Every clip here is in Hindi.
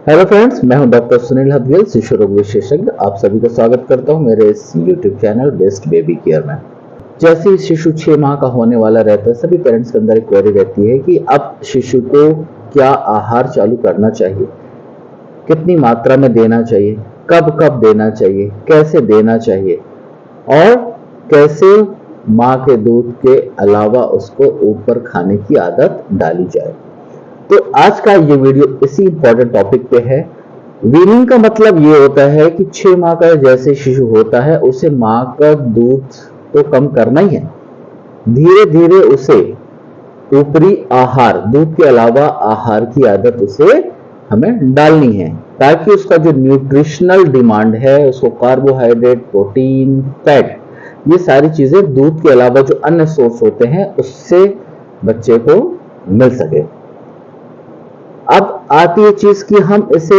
हेलो फ्रेंड्स, मैं हूं डॉक्टर सुनील हदगेल, शिशु रोग विशेषज्ञ। आप सभी का स्वागत करता हूं मेरे इस YouTube channel best baby care में। जैसे ही शिशु 6 माह का होने वाला रहता है, सभी पेरेंट्स के अंदर एक क्वेरी रहती है कि अब शिशु को क्या आहार चालू करना चाहिए, कितनी मात्रा में देना चाहिए, कब कब देना चाहिए, कैसे देना चाहिए और कैसे माँ के दूध के अलावा उसको ऊपर खाने की आदत डाली जाए। तो आज का ये वीडियो इसी इंपॉर्टेंट टॉपिक पे है। वीनिंग का मतलब ये होता है कि 6 माह का जैसे शिशु होता है उसे माँ का दूध तो कम करना ही है, धीरे धीरे उसे ऊपरी आहार, दूध के अलावा आहार की आदत उसे हमें डालनी है, ताकि उसका जो न्यूट्रिशनल डिमांड है, उसको कार्बोहाइड्रेट, प्रोटीन, फैट, ये सारी चीजें दूध के अलावा जो अन्य सोर्स होते हैं उससे बच्चे को मिल सके। अब आती है चीज कि हम इसे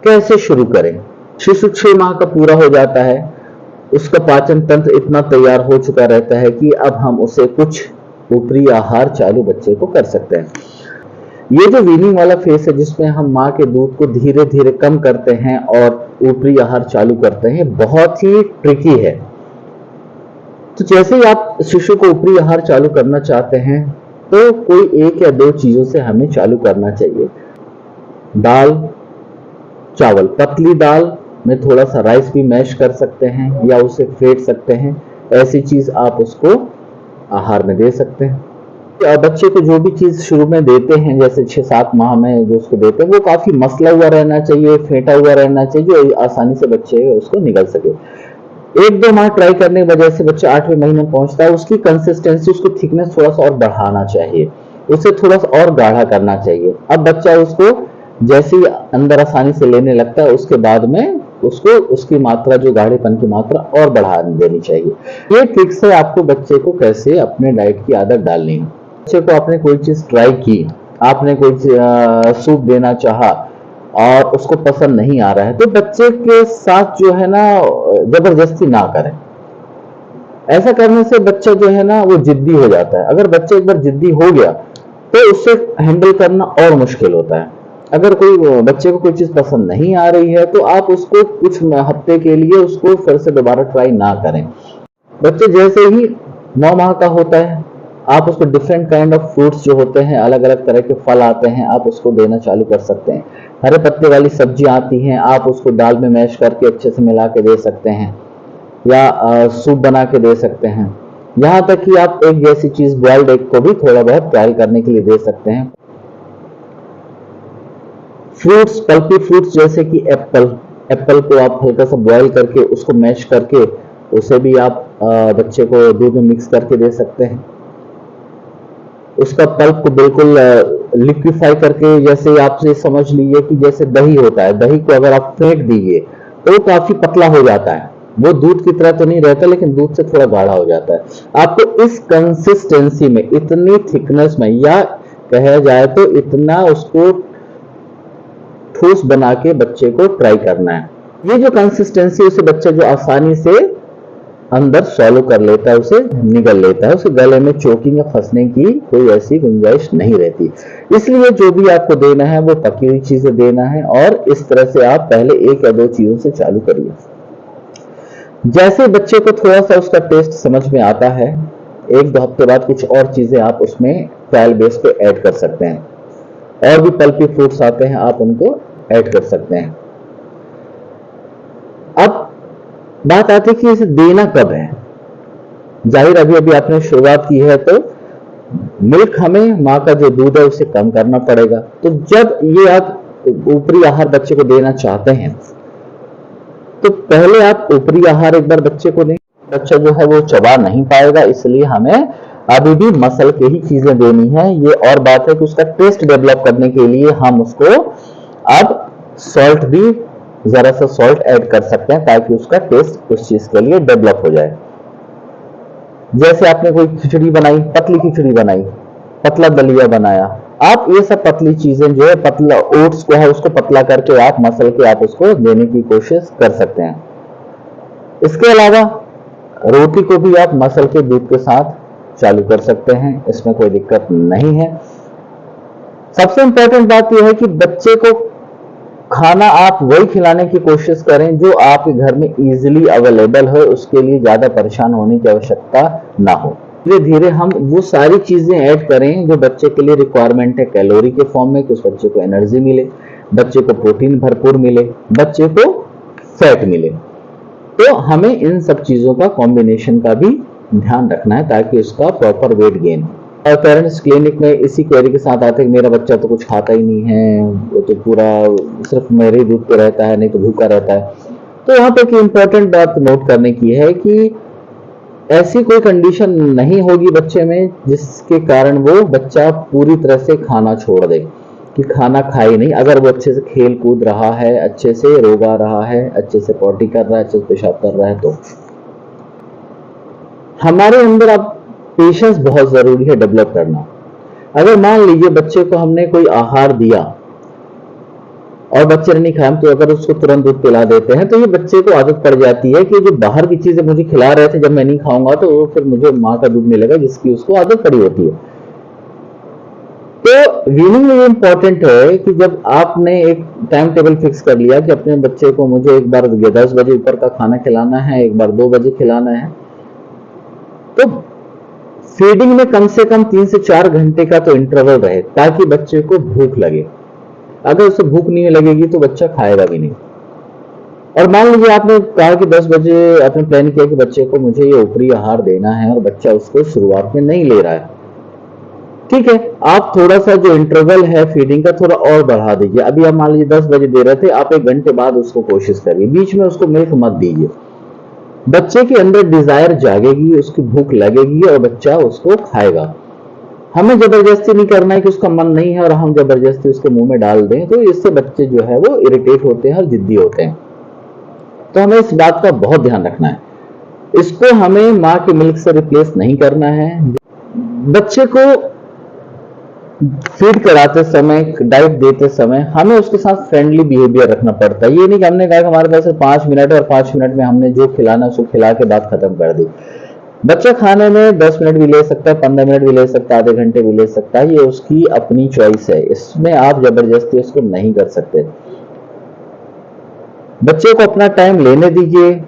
कैसे शुरू करें। शिशु 6 माह का पूरा हो जाता है, उसका पाचन तंत्र इतना तैयार हो चुका रहता है कि अब हम उसे कुछ ऊपरी आहार चालू बच्चे को कर सकते हैं। ये जो वीनिंग वाला फेस है, जिसमें हम माँ के दूध को धीरे धीरे कम करते हैं और ऊपरी आहार चालू करते हैं, बहुत ही ट्रिकी है। तो जैसे ही आप शिशु को ऊपरी आहार चालू करना चाहते हैं तो कोई एक या दो चीजों से हमें चालू करना चाहिए। दाल, चावल, पतली दाल में थोड़ा सा राइस भी मैश कर सकते हैं या उसे फेंट सकते हैं, ऐसी चीज आप उसको आहार में दे सकते हैं। बच्चे को जो भी चीज शुरू में देते हैं, जैसे 6-7 माह में जो उसको देते हैं, वो काफी मसला हुआ रहना चाहिए, फेंटा हुआ रहना चाहिए, आसानी से बच्चे उसको निगल सके। 1-2 माह ट्राई करने की वजह से बच्चा 8वें महीने में पहुंचता है, उसकी कंसिस्टेंसी, उसको थिकनेस थोड़ा सा और बढ़ाना चाहिए, उसे थोड़ा सा और गाढ़ा करना चाहिए। अब बच्चा उसको जैसे ही अंदर आसानी से लेने लगता है, उसके बाद में उसको उसकी मात्रा, जो गाढ़ेपन की मात्रा, और बढ़ा देनी चाहिए। ये ट्रिक्स है आपको बच्चे को कैसे अपने डाइट की आदत डालनी है। बच्चे को आपने कोई चीज ट्राई की, आपने कोई सूप देना चाहा और उसको पसंद नहीं आ रहा है, तो बच्चे के साथ जो है ना, जबरदस्ती ना करें। ऐसा करने से बच्चा जो है ना वो जिद्दी हो जाता है। अगर बच्चा एक बार जिद्दी हो गया तो उससे हैंडल करना और मुश्किल होता है। अगर कोई बच्चे को कोई चीज पसंद नहीं आ रही है तो आप उसको कुछ हफ्ते के लिए उसको फिर से दोबारा ट्राई ना करें। बच्चे जैसे ही 9 माह का होता है, आप उसको डिफरेंट काइंड ऑफ फ्रूट्स जो होते हैं, अलग अलग तरह के फल आते हैं, आप उसको देना चालू कर सकते हैं। हरे पत्ते वाली सब्जी आती हैं, आप उसको दाल में मैश करके अच्छे से मिला के दे सकते हैं या सूप बना के दे सकते हैं। यहाँ तक कि आप एक जैसी चीज, बॉइल्ड एग को भी थोड़ा बहुत ट्रायल करने के लिए दे सकते हैं। फ्रूट्स, पल्पी फ्रूट्स जैसे कि एप्पल को आप हल्का सा बॉईल करके उसको मैश करके उसे भी आप बच्चे को दूध में मिक्स करके दे सकते हैं। उसका पल्प को बिल्कुल लिक्विफाई करके, जैसे आप ये समझ लीजिए कि जैसे दही होता है, दही को अगर आप फेंट दीजिए तो वो काफी पतला हो जाता है। वो दूध की तरह तो नहीं रहता, लेकिन दूध से थोड़ा गाढ़ा हो जाता है। आपको इस कंसिस्टेंसी में, इतनी थिकनेस में, या कहा जाए तो इतना उसको ठोस बना के बच्चे को ट्राई करना है। ये जो कंसिस्टेंसी, उसे बच्चा जो आसानी से अंदर सॉलो कर लेता है, उसे निगल लेता है, उसे गले में चोकिंग या फंसने की कोई ऐसी गुंजाइश नहीं रहती। इसलिए जो भी आपको देना है वो पकी हुई चीजें देना है, और इस तरह से आप पहले 1 या 2 चीजों से चालू करिए। जैसे बच्चे को थोड़ा सा उसका टेस्ट समझ में आता है, 1-2 हफ्ते बाद कुछ और चीजें आप उसमें ट्रायल बेस पे ऐड कर सकते हैं। और भी पल्पी फ्रूट्स आते हैं, आप उनको ऐड कर सकते हैं। अब बात आती है कि इसे देना कब है। जाहिर अभी अभी आपने शुरुआत की है तो मिल्क, हमें माँ का जो दूध है उसे कम करना पड़ेगा। तो जब ये आप ऊपरी आहार बच्चे को देना चाहते हैं तो पहले आप ऊपरी आहार एक बार बच्चे को दें। बच्चा जो है वो चबा नहीं पाएगा, इसलिए हमें अभी भी मसल के ही चीजें देनी है। ये और बात है कि उसका टेस्ट डेवलप करने के लिए हम उसको अब सॉल्ट भी, जरा सा सॉल्ट ऐड कर सकते हैं, ताकि उसका टेस्ट उस चीज के लिए डेवलप हो जाए। जैसे आपने कोई खिचड़ी बनाई, पतली खिचड़ी बनाई, पतला दलिया बनाया, आप ये सब पतली चीजें जो है, पतला ओट्स को है उसको पतला करके आप मसल के आप उसको देने की कोशिश कर सकते हैं। इसके अलावा रोटी को भी आप मसल के दूध के साथ चालू कर सकते हैं, इसमें कोई दिक्कत नहीं है। सबसे इंपॉर्टेंट बात यह है कि बच्चे को खाना आप वही खिलाने की कोशिश करें जो आपके घर में इजीली अवेलेबल हो, उसके लिए ज़्यादा परेशान होने की आवश्यकता ना हो। धीरे धीरे हम वो सारी चीज़ें ऐड करें जो बच्चे के लिए रिक्वायरमेंट है कैलोरी के फॉर्म में, कि उस बच्चे को एनर्जी मिले, बच्चे को प्रोटीन भरपूर मिले, बच्चे को फैट मिले। तो हमें इन सब चीज़ों का कॉम्बिनेशन का भी ध्यान रखना है ताकि उसका प्रॉपर वेट गेन हो। और पेरेंट्स क्लिनिक में इसी क्वेरी के साथ आते हैं कि मेरा बच्चा तो कुछ खाता ही नहीं है, वो तो पूरा सिर्फ मेरे दूध पे रहता है, नहीं तो भूखा रहता है। तो यहाँ पे एक इम्पोर्टेंट बात नोट करने की है कि ऐसी कोई कंडीशन नहीं होगी बच्चे में जिसके कारण वो बच्चा पूरी तरह से खाना छोड़ दे, कि खाना खाए नहीं। अगर वो अच्छे से खेल कूद रहा है, अच्छे से रोगा रहा है, अच्छे से पॉटी कर रहा है, अच्छे से पेशाब कर रहा है, तो हमारे अंदर अब पेशेंस बहुत जरूरी है डेवलप करना। अगर मान लीजिए बच्चे को हमने कोई आहार दिया और बच्चे ने नहीं खाया, तो अगर उसको तुरंत दूध पिला देते हैं तो ये बच्चे को आदत पड़ जाती है कि जो बाहर की चीजें मुझे खिला रहे थे, जब मैं नहीं खाऊंगा तो फिर मुझे माँ का दूध मिलेगा, जिसकी उसको आदत पड़ी होती है। तो वीनिंग में ये इंपॉर्टेंट है कि जब आपने एक टाइम टेबल फिक्स कर लिया कि अपने बच्चे को मुझे एक बार 10 बजे ऊपर का खाना खिलाना है, एक बार 2 बजे खिलाना है, तो फीडिंग में कम से कम 3 से 4 घंटे का तो इंटरवल रहे ताकि बच्चे को भूख लगे। अगर उसे भूख नहीं लगेगी तो बच्चा खाएगा भी नहीं। और मान लीजिए आपने कहा कि 10 बजे आपने प्लान किया कि बच्चे को मुझे ये ऊपरी आहार देना है और बच्चा उसको शुरुआत में नहीं ले रहा है, ठीक है, आप थोड़ा सा जो इंटरवल है फीडिंग का थोड़ा और बढ़ा दीजिए। अभी आप मान लीजिए 10 बजे दे रहे थे, आप 1 घंटे बाद उसको कोशिश करिए, बीच में उसको मिल्क मत दीजिए। बच्चे के अंदर डिजायर जागेगी, उसकी भूख लगेगी और बच्चा उसको खाएगा। हमें जबरदस्ती नहीं करना है कि उसका मन नहीं है और हम जबरदस्ती उसके मुंह में डाल दें, तो इससे बच्चे जो है वो इरिटेट होते हैं और जिद्दी होते हैं। तो हमें इस बात का बहुत ध्यान रखना है, इसको हमें माँ के मिल्क से रिप्लेस नहीं करना है। बच्चे को फीड कराते समय, डाइट देते समय हमें उसके साथ फ्रेंडली बिहेवियर रखना पड़ता है। ये नहीं कि हमने कहा कि हमारे पास 5 मिनट है और 5 मिनट में हमने जो खिलाना उसको खिला के बात खत्म कर दी। बच्चा खाने में 10 मिनट भी ले सकता है, 15 मिनट भी ले सकता है, आधे घंटे भी ले सकता है, ये उसकी अपनी चॉइस है, इसमें आप जबरदस्ती उसको नहीं कर सकते। बच्चे को अपना टाइम लेने दीजिए,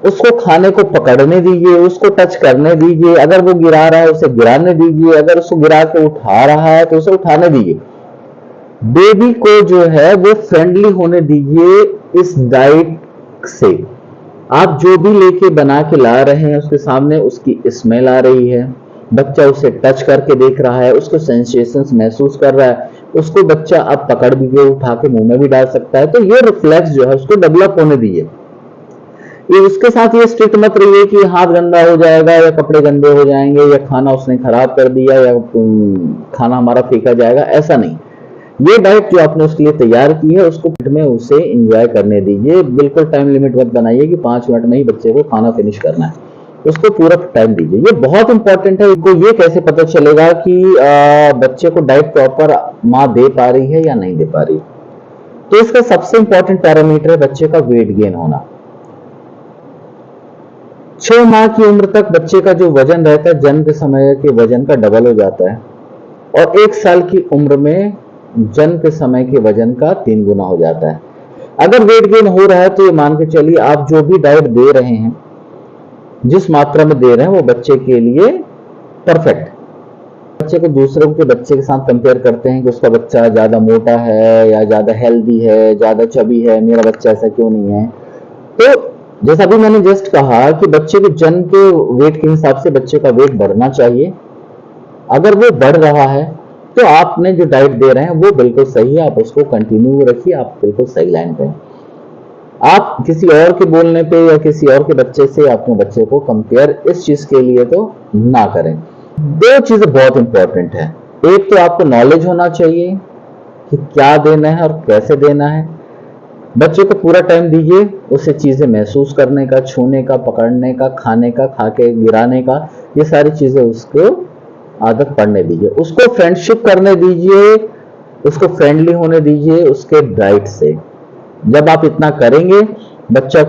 उसको खाने को पकड़ने दीजिए, उसको टच करने दीजिए, अगर वो गिरा रहा है उसे गिराने दीजिए, अगर उसको गिरा के उठा रहा है तो उसे उठाने दीजिए। बेबी को जो है वो फ्रेंडली होने दीजिए इस डाइट से। आप जो भी लेके बना के ला रहे हैं उसके सामने उसकी स्मेल आ रही है, बच्चा उसे टच करके देख रहा है, उसको सेंसेशंस महसूस कर रहा है, उसको बच्चा अब पकड़ भी के उठा के मुंह में भी डाल सकता है। तो ये रिफ्लेक्स जो है उसको डेवलप होने दीजिए। ये उसके साथ ये स्ट्रिक्ट मत रहिए कि हाथ गंदा हो जाएगा या कपड़े गंदे हो जाएंगे या खाना उसने खराब कर दिया या खाना हमारा फेंका जाएगा, ऐसा नहीं। ये डाइट जो आपने उसके लिए तैयार की है उसको में उसे एंजॉय करने दीजिए। बिल्कुल टाइम लिमिट मत बनाइए कि 5 मिनट में ही बच्चे को खाना फिनिश करना है, उसको पूरा टाइम दीजिए। ये बहुत इंपॉर्टेंट है। इनको ये कैसे पता चलेगा कि बच्चे को डाइट प्रॉपर माँ दे पा रही है या नहीं दे पा रही? तो इसका सबसे इंपॉर्टेंट पैरामीटर है बच्चे का वेट गेन होना। 6 माह की उम्र तक बच्चे का जो वजन रहता है जन्म के समय के वजन का डबल हो जाता है और 1 साल की उम्र में जन्म के समय के वजन का 3 गुना हो जाता है। अगर वेट गेन हो रहा है तो ये मान के चलिए आप जो भी डाइट दे रहे हैं, जिस मात्रा में दे रहे हैं वो बच्चे के लिए परफेक्ट। बच्चे को दूसरों के बच्चे के साथ कंपेयर करते हैं कि उसका बच्चा ज्यादा मोटा है या ज्यादा हेल्दी है, ज्यादा चबी है, मेरा बच्चा ऐसा क्यों नहीं है। तो जैसा भी मैंने जस्ट कहा कि बच्चे के जन्म के वेट के हिसाब से बच्चे का वेट बढ़ना चाहिए। अगर वो बढ़ रहा है तो आपने जो डाइट दे रहे हैं वो बिल्कुल सही है, आप उसको कंटिन्यू रखिए, आप बिल्कुल सही लाइन पे। आप किसी और के बोलने पे या किसी और के बच्चे से अपने बच्चे को कंपेयर इस चीज के लिए तो ना करें। 2 चीजें बहुत इंपॉर्टेंट है। एक तो आपको नॉलेज होना चाहिए कि क्या देना है और कैसे देना है। बच्चे को पूरा टाइम दीजिए उसे चीजें महसूस करने का, छूने का, पकड़ने का, खाने का, खा के गिराने का, ये सारी चीजें उसको आदत पड़ने दीजिए। उसको फ्रेंडशिप करने दीजिए, उसको फ्रेंडली होने दीजिए उसके डाइट से। जब आप इतना करेंगे बच्चा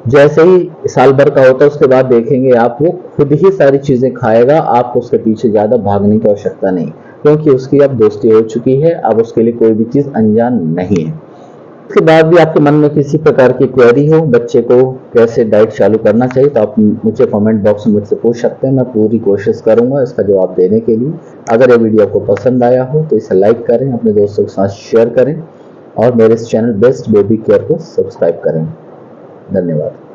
जैसे ही साल भर का होता है उसके बाद देखेंगे आप वो खुद ही सारी चीजें खाएगा, आपको उसके पीछे ज्यादा भागने की आवश्यकता नहीं, क्योंकि उसकी अब दोस्ती हो चुकी है, अब उसके लिए कोई भी चीज अनजान नहीं है। उसके बाद भी आपके मन में किसी प्रकार की क्वेरी हो, बच्चे को कैसे डाइट चालू करना चाहिए, तो आप मुझे कमेंट बॉक्स में मुझसे पूछ सकते हैं। मैं पूरी कोशिश करूंगा इसका जवाब देने के लिए। अगर ये वीडियो आपको पसंद आया हो तो इसे लाइक करें, अपने दोस्तों के साथ शेयर करें और मेरे इस चैनल बेस्ट बेबी केयर को सब्सक्राइब करें। धन्यवाद।